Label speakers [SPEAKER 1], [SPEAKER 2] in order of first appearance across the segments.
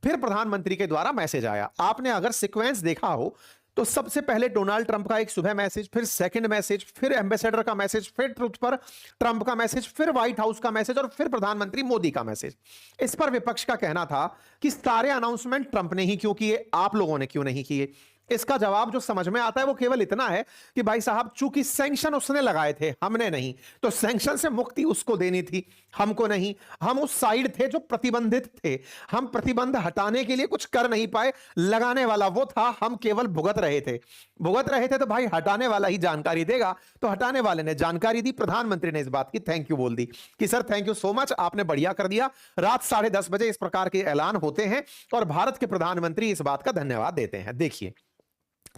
[SPEAKER 1] फिर प्रधानमंत्री के द्वारा मैसेज आया। आपने अगर सीक्वेंस देखा हो तो सबसे पहले डोनाल्ड ट्रंप का एक सुबह मैसेज, फिर सेकंड मैसेज, फिर एम्बेसडर का मैसेज, फिर ट्रुथ पर ट्रंप का मैसेज, फिर व्हाइट हाउस का मैसेज और फिर प्रधानमंत्री मोदी का मैसेज। इस पर विपक्ष का कहना था कि सारे अनाउंसमेंट ट्रंप ने ही क्यों किए, आप लोगों ने क्यों नहीं किए। इसका जवाब जो समझ में आता है वो केवल इतना है कि भाई साहब, चूंकि सैंक्शन उसने लगाए थे, हमने नहीं, तो सैंक्शन से मुक्ति उसको देनी थी, हमको नहीं। हम उस साइड थे जो प्रतिबंधित थे, हम प्रतिबंध हटाने के लिए कुछ कर नहीं पाए, लगाने वाला वो था, हम केवल भुगत रहे थे। भुगत रहे थे तो भाई हटाने वाला ही जानकारी देगा, तो हटाने वाले ने जानकारी दी, प्रधानमंत्री ने इस बात की थैंक यू बोल दी कि sir thank you so much, आपने बढ़िया कर दिया। रात 10:30 बजे इस प्रकार के ऐलान होते हैं और भारत के प्रधानमंत्री इस बात का धन्यवाद देते हैं। देखिए,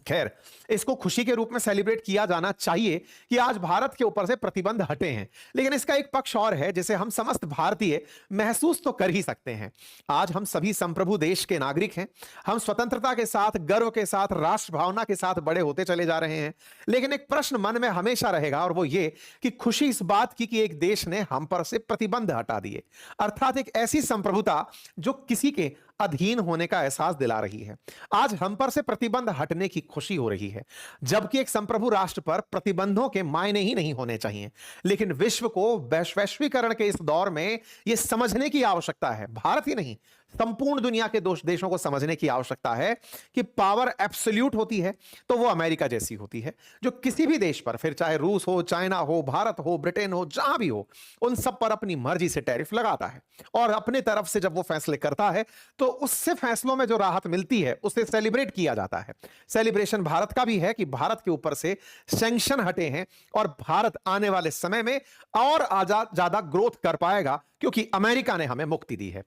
[SPEAKER 1] खैर, इसको खुशी के रूप में सेलिब्रेट किया जाना चाहिए कि आज भारत के ऊपर से प्रतिबंध हटे हैं, लेकिन इसका एक पक्ष और है जिसे हम समस्त भारतीय महसूस तो कर ही सकते हैं। आज हम सभी संप्रभु देश के नागरिक हैं, हम स्वतंत्रता के साथ, गर्व के साथ, राष्ट्र भावना के साथ बड़े होते चले जा रहे हैं, लेकिन एक प्रश्न मन में हमेशा रहेगा और वो ये कि खुशी इस बात की कि एक देश ने हम पर से प्रतिबंध हटा दिए, अर्थात एक ऐसी संप्रभुता जो किसी के अधीन होने का एहसास दिला रही है। आज हम पर से प्रतिबंध हटने की खुशी हो रही है, जबकि एक संप्रभु राष्ट्र पर प्रतिबंधों के मायने ही नहीं होने चाहिए। लेकिन विश्व को वैश्वीकरण के इस दौर में यह समझने की आवश्यकता है, भारत ही नहीं, संपूर्ण दुनिया के देशों को समझने की आवश्यकता है कि पावर एब्सोल्यूट होती है तो वो अमेरिका जैसी होती है, जो किसी भी देश पर, फिर चाहे रूस हो, चाइना हो, भारत हो, ब्रिटेन हो, जहां भी हो, उन सब पर अपनी मर्जी से टैरिफ लगाता है और अपने तरफ से जब वो फैसले करता है तो उससे फैसलों में जो राहत मिलती है उसे सेलिब्रेट किया जाता है। सेलिब्रेशन भारत का भी है कि भारत के ऊपर से सैंक्शन हटे हैं और भारत आने वाले समय में और ज्यादा ग्रोथ कर पाएगा क्योंकि अमेरिका ने हमें मुक्ति दी है।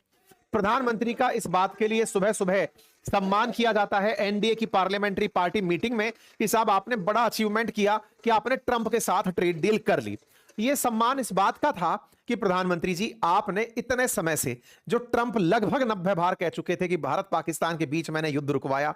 [SPEAKER 1] प्रधानमंत्री का इस बात के लिए सुबह सुबह सम्मान किया जाता है एनडीए की पार्लियामेंट्री पार्टी मीटिंग में कि साहब आपने बड़ा अचीवमेंट किया कि आपने ट्रंप के साथ ट्रेड डील कर ली। यह सम्मान इस बात का था कि प्रधानमंत्री जी, आपने इतने समय से जो ट्रंप लगभग 90 बार कह चुके थे कि भारत पाकिस्तान के बीच मैंने युद्ध रुकवाया,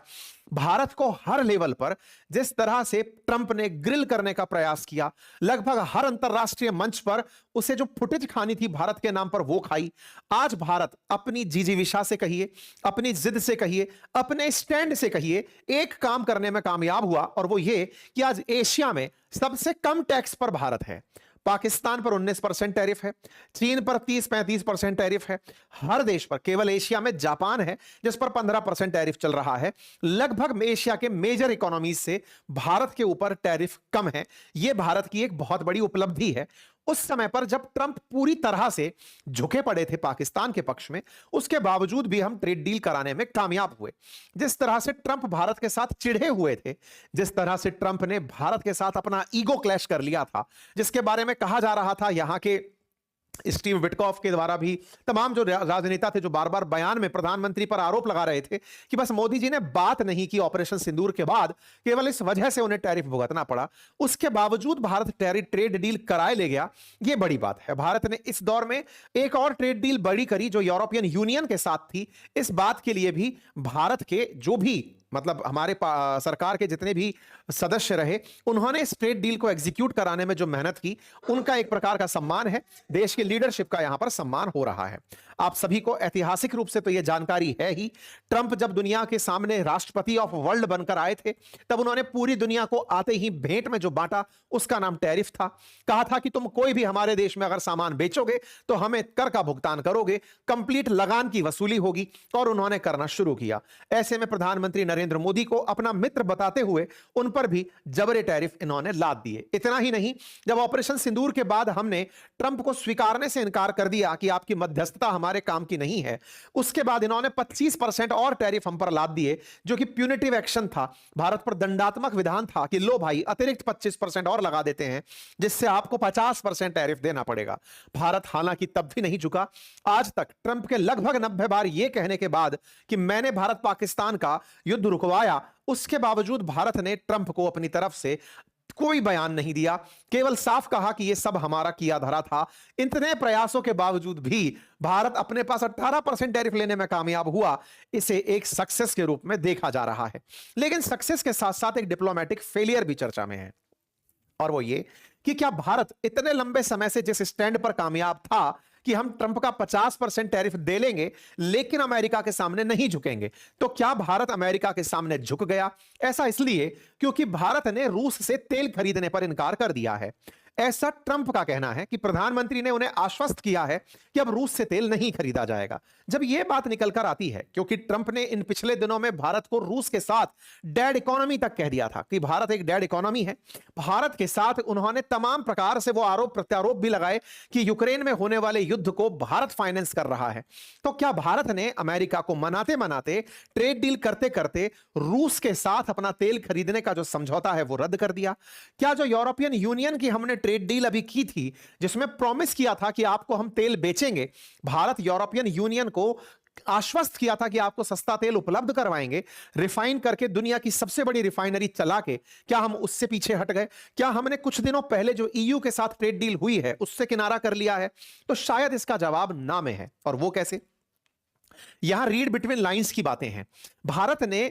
[SPEAKER 1] भारत को हर लेवल पर जिस तरह से ट्रंप ने ग्रिल करने का प्रयास किया, लगभग हर अंतरराष्ट्रीय मंच पर उसे जो फुटेज खानी थी भारत के नाम पर वो खाई। आज भारत अपनी जिजीविषा से कहिए, अपनी जिद से कहिए, अपने स्टैंड से कहिए, एक काम करने में कामयाब हुआ और वो ये कि आज एशिया में सबसे कम टैक्स पर भारत है। पाकिस्तान पर 19% टैरिफ है, चीन पर 30-35% टैरिफ है, हर देश पर, केवल एशिया में जापान है जिस पर 15% टैरिफ चल रहा है। लगभग एशिया के मेजर इकोनॉमीज से भारत के ऊपर टैरिफ कम है। यह भारत की एक बहुत बड़ी उपलब्धि है। उस समय पर जब ट्रंप पूरी तरह से झुके पड़े थे पाकिस्तान के पक्ष में, उसके बावजूद भी हम ट्रेड डील कराने में कामयाब हुए। जिस तरह से ट्रंप भारत के साथ चिढ़े हुए थे, जिस तरह से ट्रंप ने भारत के साथ अपना ईगो क्लैश कर लिया था, जिसके बारे में कहा जा रहा था यहां के स्टीव विटकॉफ के द्वारा भी, तमाम जो राजनेता थे जो बार बार बयान में प्रधानमंत्री पर आरोप लगा रहे थे कि बस मोदी जी ने बात नहीं की ऑपरेशन सिंदूर के बाद, केवल इस वजह से उन्हें टैरिफ भुगतना पड़ा, उसके बावजूद भारत ट्रेड डील कराए ले गया। यह बड़ी बात है। भारत ने इस दौर में एक और ट्रेड डील बड़ी करी जो यूरोपियन यूनियन के साथ थी। इस बात के लिए भी भारत के जो भी, मतलब हमारे सरकार के जितने भी सदस्य रहे, उन्होंने इस ट्रेड डील को एग्जीक्यूट कराने में जो मेहनत की, उनका एक प्रकार का सम्मान है। देश की लीडरशिप का यहां पर सम्मान हो रहा है। आप सभी को ऐतिहासिक रूप से तो यह जानकारी है ही, ट्रंप जब दुनिया के सामने राष्ट्रपति ऑफ वर्ल्ड बनकर आए थे, तब उन्होंने पूरी दुनिया को आते ही भेंट में जो बांटा उसका नाम टैरिफ था। कहा था कि तुम कोई भी हमारे देश में अगर सामान बेचोगे तो हमें कर का भुगतान करोगे, कंप्लीट लगान की वसूली होगी, और उन्होंने करना शुरू किया। ऐसे में प्रधानमंत्री नरेंद्र मोदी को अपना मित्र बताते हुए उन पर भी जबरे टैरिफ इन्होंने लाद दिए। इतना ही नहीं, जब ऑपरेशन सिंदूर के बाद हमने ट्रंप को स्वीकारने से इनकार कर दिया कि आपकी मध्यस्थता हमारे काम की नहीं है, उसके बाद इन्होंने 25% और टैरिफ हम पर लाद दिए, जो कि प्यूनिटिव एक्शन था, भारत पर दंडात्मक विधान था कि लो भाई अतिरिक्त 25% और लगा देते हैं जिससे आपको 50% टैरिफ देना पड़ेगा। भारत हालांकि तब भी नहीं झुका। आज तक ट्रंप के लगभग 90 बार यह कहने के बाद कि मैंने भारत पाकिस्तान का युद्ध रुकवाया, उसके बावजूद भारत ने ट्रंप को अपनी तरफ से कोई बयान नहीं दिया, केवल साफ कहा कि यह सब हमारा किया धरा था। इतने प्रयासों के बावजूद भी भारत अपने पास 18% टैरिफ लेने में कामयाब हुआ। इसे एक सक्सेस के रूप में देखा जा रहा है, लेकिन सक्सेस के साथ साथ एक डिप्लोमेटिक फेलियर भी चर्चा में है, और वो ये कि क्या भारत इतने लंबे समय से जिस स्टैंड पर कामयाब था, कि हम ट्रंप का 50% टैरिफ दे लेंगे लेकिन अमेरिका के सामने नहीं झुकेंगे। तो क्या भारत अमेरिका के सामने झुक गया? ऐसा इसलिए क्योंकि भारत ने रूस से तेल खरीदने पर इनकार कर दिया है। ऐसा ट्रंप का कहना है कि प्रधानमंत्री ने उन्हें आश्वस्त किया है कि अब रूस से तेल नहीं खरीदा जाएगा। जब यह बात निकल कर आती है, क्योंकि ट्रंप ने इन पिछले दिनों में भारत को रूस के साथ डेड इकोनॉमी तक कह दिया था कि भारत एक डेड इकोनॉमी है। भारत के साथ उन्होंने तमाम प्रकार से वो आरोप प्रत्यारोप भी लगाए कि यूक्रेन में होने वाले युद्ध को भारत फाइनेंस कर रहा है। तो क्या भारत ने अमेरिका को मनाते मनाते, ट्रेड डील करते करते रूस के साथ अपना तेल खरीदने का जो समझौता है वो रद्द कर दिया? क्या जो यूरोपियन यूनियन की हमने ट्रेड डील अभी की थी जिसमें प्रॉमिस किया था कि आपको हम तेल बेचेंगे, भारत यूरोपियन यूनियन को आश्वस्त किया था कि आपको सस्ता तेल उपलब्ध करवाएंगे, रिफाइन करके दुनिया की सबसे बड़ी रिफाइनरी चला के, क्या हम उससे पीछे हट गए? क्या हमने कुछ दिनों पहले जो ईयू के साथ ट्रेड डील हुई है उससे किनारा कर लिया है? तो शायद इसका जवाब ना में है। और वो कैसे? यहां रीड बिटवीन लाइंस की बातें हैं। भारत ने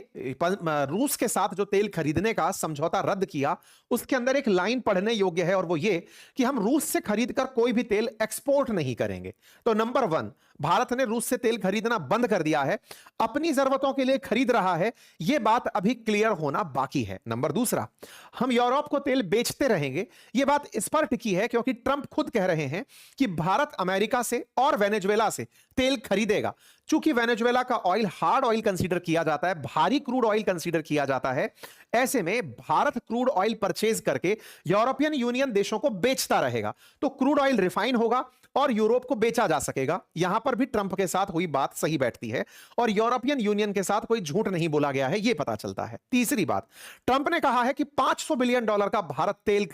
[SPEAKER 1] रूस के साथ जो तेल खरीदने का समझौता रद्द किया उसके अंदर एक लाइन पढ़ने योग्य है और वो ये कि हम रूस से खरीदकर कोई भी तेल एक्सपोर्ट नहीं करेंगे। तो नंबर 1, भारत ने रूस से तेल खरीदना बंद कर दिया है, अपनी जरूरतों के लिए खरीद रहा है। यह बात अभी क्लियर होना बाकी है। नंबर 2, हम यूरोप को तेल बेचते रहेंगे। यह बात इस पर टिकी है क्योंकि ट्रंप खुद कह रहे हैं कि भारत अमेरिका से और वेनेजुएला से तेल खरीदेगा। चूंकि वेनेजुएला का ऑयल हार्ड ऑयल कंसीडर किया जाता है, भारी क्रूड ऑयल कंसीडर किया जाता है, ऐसे में भारत क्रूड ऑयल परचेज करके यूरोपियन यूनियन देशों को बेचता रहेगा। तो क्रूड ऑयल रिफाइन होगा और यूरोप को बेचा जा सकेगा। यहां पर भी ट्रंप के साथ हुई बात सही बैठती है और यूरोपियन यूनियन के साथ कोई झूठ नहीं बोला गया है, यह पता चलता है। तीसरी बात, ट्रंप ने कहा है कि $500 बिलियन का भारत तेल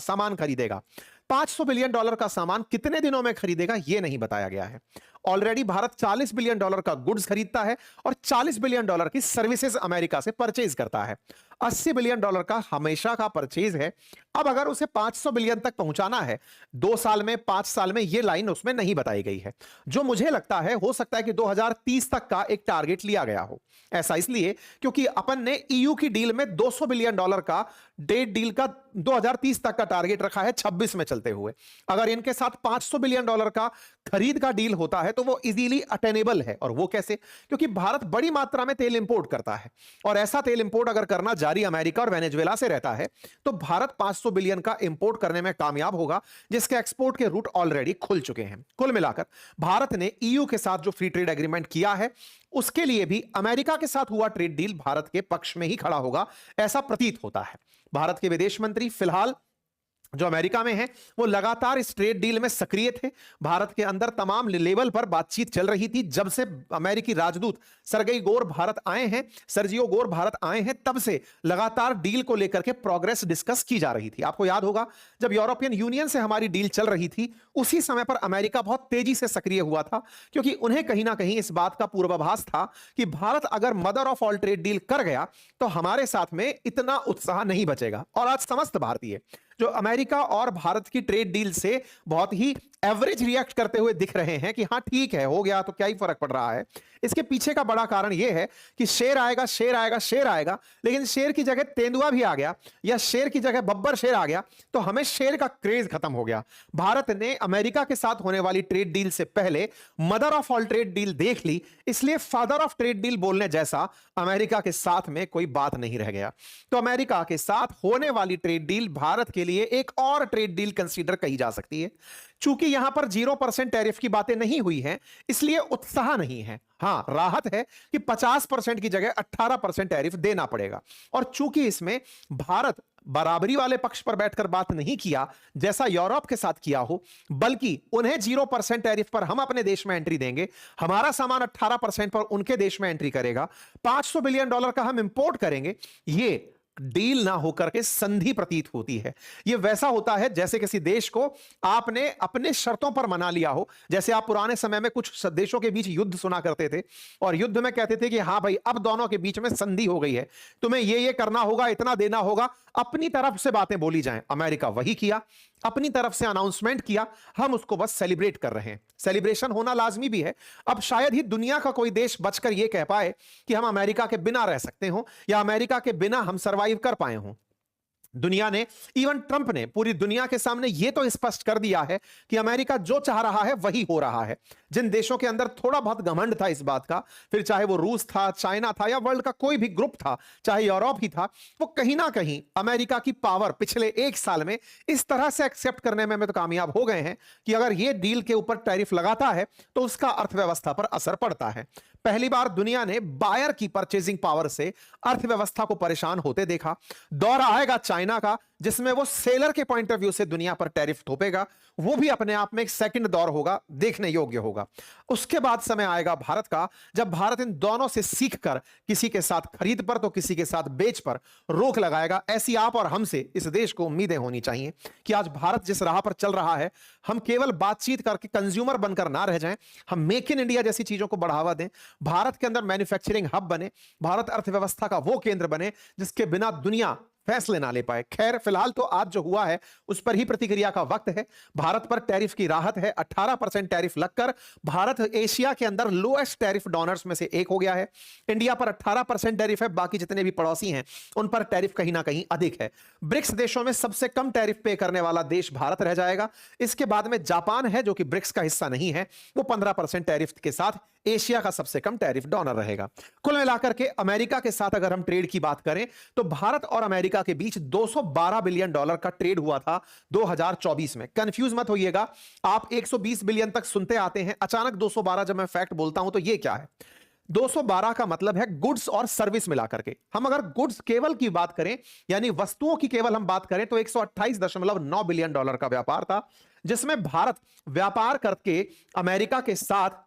[SPEAKER 1] सामान खरीदेगा। $500 बिलियन का सामान कितने दिनों में खरीदेगा यह नहीं बताया गया है। ऑलरेडी भारत $40 बिलियन का गुड्स खरीदता है और $40 बिलियन की सर्विसेज अमेरिका से परचेज करता है। $80 बिलियन का हमेशा का परचेज है। अब अगर उसे 500 बिलियन तक पहुंचाना है 2 साल में, 5 साल में, यह लाइन उसमें नहीं बताई गई है। जो मुझे लगता है हो सकता है कि 2030 तक का एक टारगेट लिया गया हो। ऐसा इसलिए क्योंकि अपन ने ईयू की डील में $200 बिलियन का डेट डील का 2030 तक का टारगेट रखा है 26 में चलते हुए। अगर इनके साथ $500 बिलियन का खरीद का डील होता है तो वो इजीली अटेनेबल है। और वो कैसे? क्योंकि भारत बड़ी मात्रा में तेल इंपोर्ट करता है और ऐसा तेल इंपोर्ट अगर करना जारी अमेरिका और वेनेजुएला से रहता है तो भारत 500 बिलियन का इंपोर्ट करने में कामयाब होगा, जिसके एक्सपोर्ट के रूट ऑलरेडी खुल चुके हैं। कुल मिलाकर भारत ने ईयू के साथ जो फ्री ट्रेड एग्रीमेंट किया है उसके लिए भी अमेरिका के साथ हुआ ट्रेड डील भारत के पक्ष में ही खड़ा होगा, ऐसा प्रतीत होता है। भारत के विदेश मंत्री फिलहाल जो अमेरिका में है वो लगातार इस ट्रेड डील में सक्रिय थे। भारत के अंदर तमाम लेवल पर बातचीत चल रही थी। जब से अमेरिकी राजदूत सर्जियो गोर भारत आए हैं तब से लगातार डील को लेकर के प्रोग्रेस डिस्कस की जा रही थी। आपको याद होगा जब यूरोपियन यूनियन से हमारी डील चल रही थी उसी समय पर अमेरिका बहुत तेजी से सक्रिय हुआ था, क्योंकि उन्हें कहीं ना कहीं इस बात का पूर्वाभास था कि भारत अगर mother of all trade deal कर गया तो हमारे साथ में इतना उत्साह नहीं बचेगा। और आज समस्त भारतीय जो अमेरिका और भारत की ट्रेड डील से बहुत ही एवरेज रिएक्ट करते हुए दिख रहे हैं कि हाँ ठीक है, हो गया तो क्या ही फर्क पड़ रहा है। इसके पीछे का बड़ा कारण यह है कि शेर आएगा, शेर आएगा, शेर आएगा, लेकिन शेर की जगह तेंदुआ भी आ गया या शेर की जगह बब्बर शेर आ गया तो हमें शेर का क्रेज खत्म हो गया। भारत ने अमेरिका के साथ होने वाली ट्रेड डील से पहले mother of all trade deal देख ली, इसलिए फादर ऑफ ट्रेड डील बोलने जैसा अमेरिका के साथ में कोई बात नहीं रह गया। तो अमेरिका के साथ होने वाली ट्रेड डील भारत के लिए एक और ट्रेड डील कंसीडर कही जा सकती है। चूंकि यहां पर 0% टैरिफ की बातें नहीं हुई हैं इसलिए उत्साह नहीं है। हां, राहत है कि 50% की जगह 18% टैरिफ देना पड़ेगा। और चूंकि इसमें भारत बराबरी वाले पक्ष पर बैठकर बात नहीं किया जैसा यूरोप के साथ किया हो, बल्कि उन्हें 0% टैरिफ पर हम अपने देश में एंट्री देंगे, हमारा सामान 18% पर उनके देश में एंट्री करेगा, $500 बिलियन का हम इंपोर्ट करेंगे, ये डील ना होकर के संधि प्रतीत होती है। यह वैसा होता है जैसे किसी देश को आपने अपने शर्तों पर मना लिया हो। जैसे आप पुराने समय में कुछ देशों के बीच युद्ध सुना करते थे और युद्ध में कहते थे कि हां भाई अब दोनों के बीच में संधि हो गई है, तुम्हें ये करना होगा, इतना देना होगा, अपनी तरफ से बातें बोली जाएं। अमेरिका वही किया, अपनी तरफ से अनाउंसमेंट किया, हम उसको बस सेलिब्रेट कर रहे हैं। सेलिब्रेशन होना लाजमी भी है। अब शायद ही दुनिया का कोई देश बचकर यह कह पाए कि हम अमेरिका के बिना रह सकते हो या अमेरिका के बिना हम सरवाइव कर पाए हों। दुनिया ने, इवन ट्रंप ने पूरी दुनिया के सामने यह तो स्पष्ट कर दिया है कि अमेरिका जो चाह रहा है वही हो रहा है। जिन देशों के अंदर थोड़ा बहुत घमंड था इस बात का, फिर चाहे वो रूस था, चाइना था, या वर्ल्ड का कोई भी ग्रुप था, चाहे यूरोप ही था, वो कहीं ना कहीं अमेरिका की पावर पिछले एक साल में इस तरह से एक्सेप्ट करने में तो कामयाब हो गए हैं कि अगर ये डील के ऊपर टैरिफ लगाता है तो उसका अर्थव्यवस्था पर असर पड़ता है। पहली बार दुनिया ने बायर की परचेजिंग पावर से अर्थव्यवस्था को परेशान होते देखा। दौर आएगा चाइना का, जिसमें वो सेलर के पॉइंट ऑफ व्यू से दुनिया पर टैरिफ थोपेगा। वो भी अपने आप में एक सेकंड दौर होगा, देखने योग्य होगा। उसके बाद समय आएगा भारत का, जब भारत इन दोनों से सीखकर किसी के साथ खरीद पर तो किसी के साथ बेच पर रोक लगाएगा। ऐसी आप और हमसे इस देश को उम्मीदें होनी चाहिए कि आज भारत जिस राह पर चल रहा है, हम केवल बातचीत करके कंज्यूमर बनकर ना रह जाएं, हम मेक इन इंडिया जैसी चीजों को बढ़ावा दें, भारत के अंदर मैन्युफैक्चरिंग हब बने, भारत अर्थव्यवस्था का वो केंद्र बने जिसके बिना दुनिया फैसले ना ले पाए। खैर, फिलहाल तो आज जो हुआ है उस पर ही प्रतिक्रिया का वक्त है। भारत पर टैरिफ की राहत है। 18% टैरिफ लगकर भारत एशिया के अंदर लोएस्ट टैरिफ डोनर्स में से एक हो गया है। इंडिया पर 18% टैरिफ है, बाकी जितने भी पड़ोसी हैं उन पर टैरिफ कहीं ना कहीं अधिक है। ब्रिक्स देशों में सबसे कम टैरिफ पे करने वाला देश भारत रह जाएगा। इसके बाद में जापान है, जो कि ब्रिक्स का हिस्सा नहीं है, वो 15% टैरिफ के साथ एशिया का सबसे कम टैरिफ डोनर रहेगा। कुल मिलाकर के अमेरिका के साथ अगर हम ट्रेड की बात करें तो भारत और अमेरिका के बीच 212 बिलियन डॉलर का ट्रेड हुआ था 2024 में। कंफ्यूज मत होइएगा, आप 120 बिलियन तक सुनते आते हैं, अचानक 212 जब मैं फैक्ट बोलता हूं तो ये क्या है? 212 का मतलब है गुड्स और सर्विस मिलाकर के। हम अगर गुड्स केवल की बात करें, यानी वस्तुओं की केवल हम बात करें, तो 128.9 बिलियन डॉलर का व्यापार था, जिसमें भारत व्यापार करके अमेरिका के साथ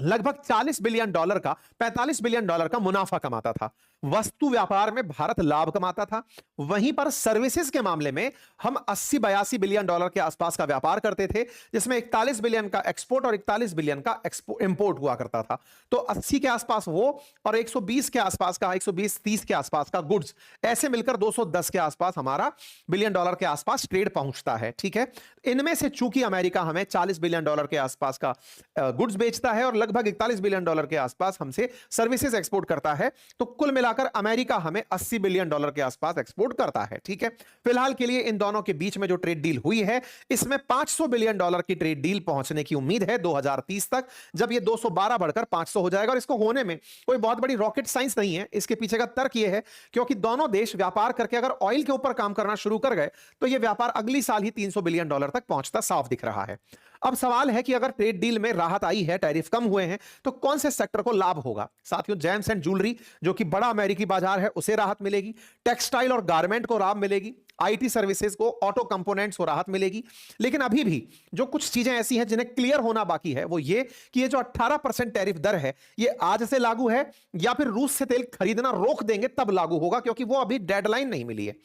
[SPEAKER 1] लगभग 40 बिलियन डॉलर का 45 बिलियन डॉलर का मुनाफा कमाता था। वस्तु व्यापार में भारत लाभ कमाता था। वहीं पर सर्विसेज के मामले में हम 80-82 बिलियन डॉलर के आसपास का व्यापार करते थे, जिसमें 41 बिलियन का एक्सपोर्ट और 41 बिलियन का इंपोर्ट हुआ करता था। तो 80 के आसपास वो और 120 के आसपास का, 120-30 के आसपास का गुड्स, ऐसे मिलकर 210 के आसपास हमारा बिलियन डॉलर के आसपास ट्रेड पहुंचता है। ठीक है, इनमें से चूंकि अमेरिका हमें 40 बिलियन डॉलर के आसपास का गुड्स बेचता है और लगभग 41 बिलियन डॉलर के आसपास हमसे सर्विसेज एक्सपोर्ट करता है, तो कुल मिलाकर अमेरिका हमें 80 बिलियन डॉलर के आसपास एक्सपोर्ट करता है। ठीक है, फिलहाल के लिए इन दोनों के बीच में जो ट्रेड डील हुई है, इसमें 500 बिलियन डॉलर की ट्रेड डील पहुंचने की उम्मीद है 2030 तक, जब ये 212 बढ़कर 500 हो जाएगा। और इसको होने में कोई बहुत बड़ी रॉकेट साइंस नहीं है। इसके पीछे का तर्क यह है क्योंकि दोनों देश व्यापार करके अगर ऑयल के ऊपर काम करना शुरू कर गए तो यह व्यापार अगली साल ही 300 बिलियन डॉलर तक पहुंचता साफ दिख रहा है। अब सवाल है कि अगर ट्रेड डील में राहत आई है, टैरिफ कम हुए हैं, तो कौन से सेक्टर को लाभ होगा? साथियों, जेम्स एंड ज्वेलरी जो कि बड़ा अमेरिकी बाजार है, उसे राहत मिलेगी। टेक्सटाइल और गारमेंट को राहत मिलेगी। आईटी सर्विसेज को, ऑटो कंपोनेंट्स को राहत मिलेगी। लेकिन अभी भी जो कुछ चीजें ऐसी हैं जिन्हें क्लियर होना बाकी है, वो ये कि ये जो 18% टैरिफ दर है, ये आज से लागू है या फिर रूस से तेल खरीदना रोक देंगे तब लागू होगा, क्योंकि वो अभी डेडलाइन नहीं मिली है।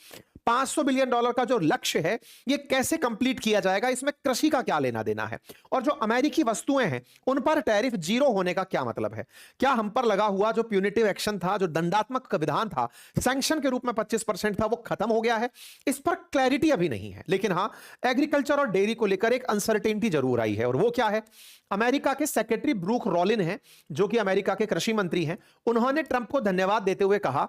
[SPEAKER 1] 500 बिलियन डॉलर का जो लक्ष्य है, ये कैसे कंप्लीट किया जाएगा, इसमें कृषि का क्या लेना देना है? और जो अमेरिकी वस्तुएं हैं उन पर टैरिफ जीरो होने का क्या मतलब है? क्या हम पर लगा हुआ जो प्यूनिटिव एक्शन था, जो दंडात्मक विधान था, सैंक्शन के रूप में 25% था, वो खत्म हो गया है? इस पर क्लैरिटी अभी नहीं है। लेकिन हां, एग्रीकल्चर और डेयरी को लेकर एक अनसर्टेनिटी जरूर आई है, और वो क्या है? अमेरिका के सेक्रेटरी ब्रूक रॉलिन हैं, जो कि अमेरिका के कृषि मंत्री हैं। उन्होंने ट्रंप को धन्यवाद देते हुए कहा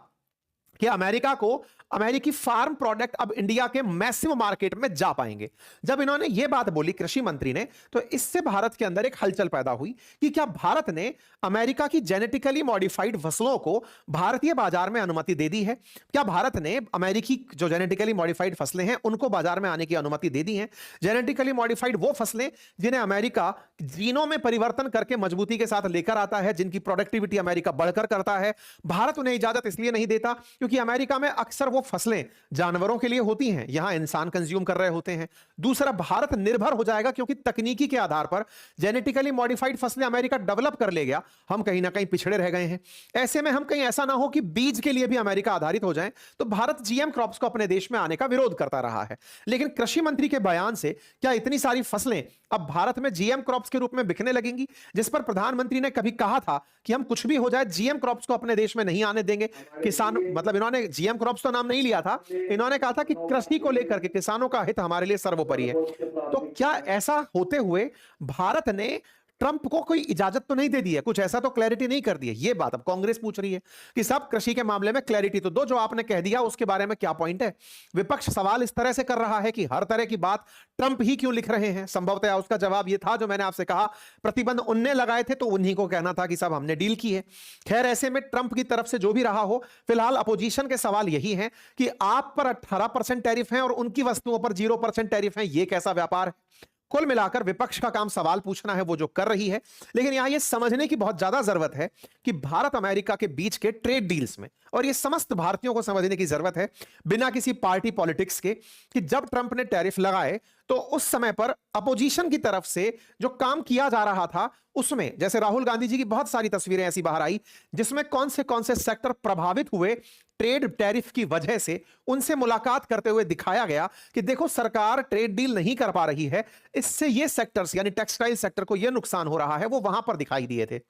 [SPEAKER 1] कि अमेरिका को अमेरिकी फार्म प्रोडक्ट अब इंडिया के मैसिव मार्केट में जा पाएंगे। जब इन्होंने यह बात बोली कृषि मंत्री ने, तो इससे भारत के अंदर एक हलचल पैदा हुई कि क्या भारत ने अमेरिका की जेनेटिकली मॉडिफाइड फसलों को भारतीय बाजार में अनुमति दे दी है? क्या भारत ने अमेरिकी जो जेनेटिकली मॉडिफाइड फसलें हैं उनको बाजार में आने की अनुमति दे दी है? जेनेटिकली मॉडिफाइड वो फसलें जिन्हें अमेरिका जीनों में परिवर्तन करके मजबूती के साथ लेकर आता है, जिनकी प्रोडक्टिविटी अमेरिका बढ़कर करता है, भारत उन्हें इजाजत इसलिए नहीं देता क्योंकि अमेरिका में अक्सर वो फसलें जानवरों के लिए होती हैं, यहां इंसान कंज्यूम कर रहे होते हैं। दूसरा, भारत निर्भर हो जाएगा क्योंकि तकनीकी के आधार पर जेनेटिकली मॉडिफाइड फसलें अमेरिका डेवलप कर ले गया, हम कहीं ना कहीं पिछड़े रह गए हैं। ऐसे में हम कहीं ऐसा ना हो कि बीज के लिए भी अमेरिका आधारित हो जाए, तो भारत जीएम क्रॉप्स को अपने देश में आने का विरोध करता रहा है। लेकिन कृषि मंत्री के बयान से क्या इतनी सारी फसलें अब भारत में जीएम क्रॉप्स के रूप में बिकने लगेंगी, जिस पर प्रधानमंत्री ने कभी कहा था कि हम कुछ भी हो जाए जीएम क्रॉप्स को अपने देश में नहीं आने देंगे? किसान, मतलब इन्होंने जीएम क्रॉप्स तो नाम नहीं लिया था, इन्होंने कहा था कि कृषि को लेकर के किसानों का हित हमारे लिए सर्वोपरि है। तो क्या ऐसा होते हुए भारत ने ट्रंप को कोई इजाजत तो नहीं दे दी है, कुछ ऐसा तो क्लैरिटी नहीं कर दी है। ये बात अब कांग्रेस पूछ रही है कि साहब कृषि के मामले में क्लैरिटी तो दो, जो आपने कह दिया उसके बारे में क्या पॉइंट है। विपक्ष सवाल इस तरह से कर रहा है कि हर तरह की बात ट्रंप ही क्यों लिख रहे हैं। संभवतः उसका जवाब यह था जो मैंने आपसे कहा, प्रतिबंध उनने लगाए थे तो उन्हीं को कहना था कि साहब हमने डील की है। खैर, ऐसे में ट्रंप की तरफ से जो भी रहा हो, फिलहाल अपोजिशन के सवाल यही है कि आप पर 18% टैरिफ है और उनकी वस्तुओं पर 0% टैरिफ है, यह कैसा व्यापार है। कुल मिलाकर विपक्ष का काम सवाल पूछना है, वो जो कर रही है, लेकिन यहां यह समझने की बहुत ज्यादा जरूरत है कि भारत अमेरिका के बीच के ट्रेड डील्स में, और यह समस्त भारतीयों को समझने की जरूरत है बिना किसी पार्टी पॉलिटिक्स के, कि जब ट्रंप ने टैरिफ लगाए तो उस समय पर अपोजिशन की तरफ से जो काम किया जा रहा था उसमें, जैसे राहुल गांधी जी की बहुत सारी तस्वीरें ऐसी बाहर आई जिसमें कौन से सेक्टर प्रभावित हुए ट्रेड टैरिफ की वजह से, उनसे मुलाकात करते हुए दिखाया गया कि देखो सरकार ट्रेड डील नहीं कर पा रही है, इससे ये सेक्टर्स यानी टेक्सटाइल सेक्टर को यह नुकसान हो रहा है, वो वहां पर दिखाई दिए थे।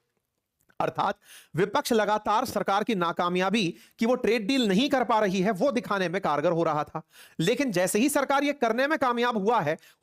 [SPEAKER 1] अर्थात विपक्ष लगातार सरकार की नाकामयाबी कि वो ट्रेड डील नहीं कर पा रही है वो दिखाने में कारगर हो रहा था। लेकिन जैसे ही सरकार ये करने में कामयाब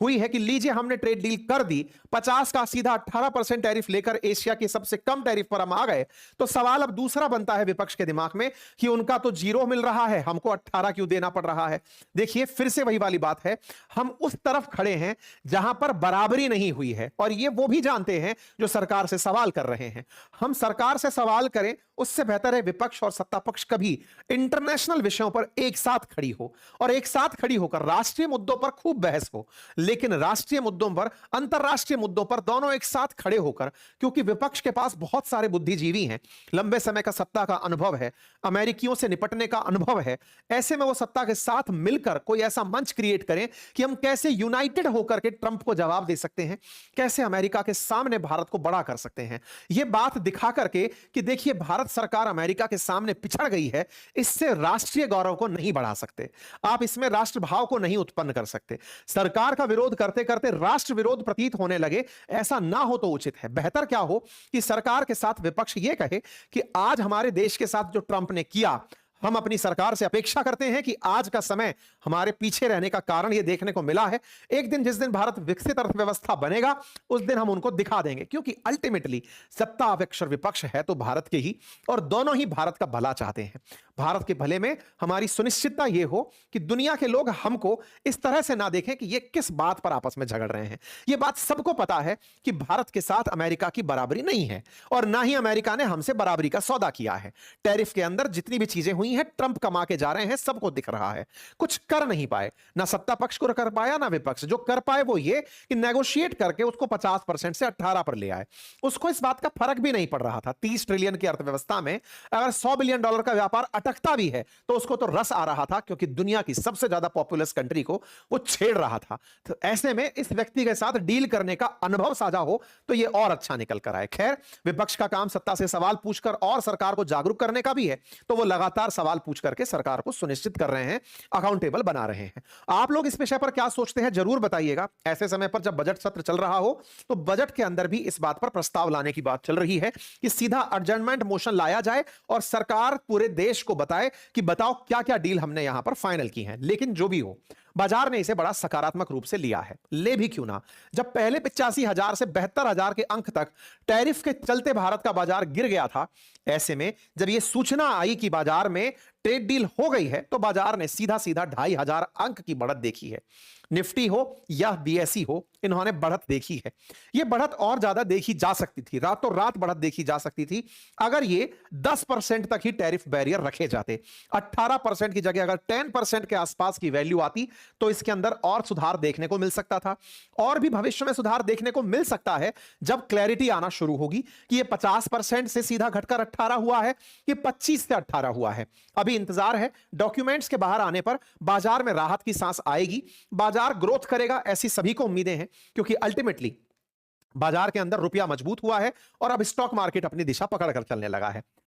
[SPEAKER 1] हुई है कि लीजिए हमने ट्रेड डील कर दी, 50 का सीधा 18% टैरिफ लेकर एशिया के सबसे कम टैरिफ पर हम आ गए, तो सवाल अब दूसरा बनता है विपक्ष के दिमाग में कि उनका तो 0 मिल रहा है, हमको 18 क्यों देना पड़ रहा है। देखिए फिर से वही वाली बात है, हम उस तरफ खड़े हैं जहां पर बराबरी नहीं हुई है, और ये वो भी जानते हैं जो सरकार से सवाल कर रहे हैं। हम सरकार से सवाल करें, उससे बेहतर है विपक्ष और सत्ता पक्ष कभी इंटरनेशनल विषयों पर एक साथ खड़ी हो, और एक साथ खड़ी होकर राष्ट्रीय मुद्दों पर खूब बहस हो, लेकिन राष्ट्रीय मुद्दों पर, अंतरराष्ट्रीय मुद्दों पर दोनों एक साथ खड़े होकर, क्योंकि विपक्ष के पास बहुत सारे बुद्धिजीवी हैं, लंबे समय का सत्ता का अनुभव है, अमेरिकियों से निपटने का अनुभव है, ऐसे में वो सत्ता के साथ मिलकर कोई ऐसा मंच क्रिएट करें कि हम कैसे यूनाइटेड होकर के ट्रंप को जवाब दे सकते हैं, कैसे अमेरिका के सामने भारत को बड़ा कर सकते हैं। यह बात दिखा करके कि देखिए भारत सरकार अमेरिका के सामने पिछड़ गई है, इससे राष्ट्रीय गौरव को नहीं बढ़ा सकते, आप इसमें राष्ट्रभाव को नहीं उत्पन्न कर सकते। सरकार का विरोध करते करते राष्ट्र विरोध प्रतीत होने लगे, ऐसा ना हो तो उचित है। बेहतर क्या हो कि सरकार के साथ विपक्ष यह कहे कि आज हमारे देश के साथ जो ट्रंप ने किया, हम अपनी सरकार से अपेक्षा करते हैं कि आज का समय हमारे पीछे रहने का कारण यह देखने को मिला है, एक दिन जिस दिन भारत विकसित अर्थव्यवस्था बनेगा उस दिन हम उनको दिखा देंगे, क्योंकि अल्टीमेटली सत्ता अपेक्ष और विपक्ष है तो भारत के ही, और दोनों ही भारत का भला चाहते हैं। भारत के भले में हमारी सुनिश्चितता यह हो कि दुनिया के लोग हमको इस तरह से ना देखें कि ये किस बात पर आपस में झगड़ रहे हैं। यह बात सबको पता है कि भारत के साथ अमेरिका की बराबरी नहीं है, और ना ही अमेरिका ने हमसे बराबरी का सौदा किया है। टैरिफ के अंदर जितनी भी चीजें हुई है ट्रंप कमा के जा रहे हैं, सबको दिख रहा है, कुछ कर नहीं पाए, ना सत्ता पक्ष को कर पाया ना विपक्ष। जो कर पाए वो ये कि नेगोशिएट करके उसको 50% से 18 पर ले आए। उसको इस बात का फर्क भी नहीं पड़ रहा था। 30 ट्रिलियन की अर्थव्यवस्था में अगर $100 बिलियन का व्यापार अटकता भी है तो उसको तो रस आ रहा था, क्योंकि दुनिया की सबसे ज्यादा पॉपुलस कंट्री को वो छेड़ रहा था। तो ऐसे में इस व्यक्ति के साथ डील करने का अनुभव साझा हो तो ये और अच्छा निकल कर आए। खैर, विपक्ष का काम सत्ता से सवाल पूछकर और सरकार को जागरूक करने का भी है, तो वो लगातार सवाल पूछ करके सरकार को सुनिश्चित कर रहे हैं, अकाउंटेबल बना रहे हैं। आप लोग इस विषय पर क्या सोचते हैं जरूर बताइएगा। ऐसे समय पर जब बजट सत्र चल रहा हो तो बजट के अंदर भी इस बात पर प्रस्ताव लाने की बात चल रही है कि सीधा एडजर्नमेंट मोशन लाया जाए और सरकार पूरे देश को बताए कि बताओ क्या क्या डील हमने यहां पर फाइनल की है। लेकिन जो भी हो, बाजार ने इसे बड़ा सकारात्मक रूप से लिया है। ले भी क्यों ना, जब पहले 85,000 से 72,000 के अंक तक टैरिफ के चलते भारत का बाजार गिर गया था, ऐसे में जब यह सूचना आई कि बाजार में ट्रेड डील हो गई है तो बाजार ने सीधा सीधा 2,500 अंक की बढ़त देखी है। निफ्टी हो या बीएसई हो, इन्होंने बढ़त देखी है। यह बढ़त और ज्यादा देखी जा सकती थी, रातों रात बढ़त देखी जा सकती थी अगर ये 10% तक ही टैरिफ बैरियर रखे जाते। 18% की जगह अगर 10% के आसपास की वैल्यू आती तो इसके अंदर और सुधार देखने को मिल सकता था, और भी भविष्य में सुधार देखने को मिल सकता है जब क्लैरिटी आना शुरू होगी कि ये 50% से सीधा घटकर 18 हुआ है कि 25 से 18 हुआ है। अभी इंतजार है, डॉक्यूमेंट्स के बाहर आने पर बाजार में राहत की सांस आएगी, बाजार ग्रोथ करेगा, ऐसी सभी को उम्मीदें हैं, क्योंकि अल्टीमेटली बाजार के अंदर रुपया मजबूत हुआ है और अब स्टॉक मार्केट अपनी दिशा पकड़कर चलने लगा है।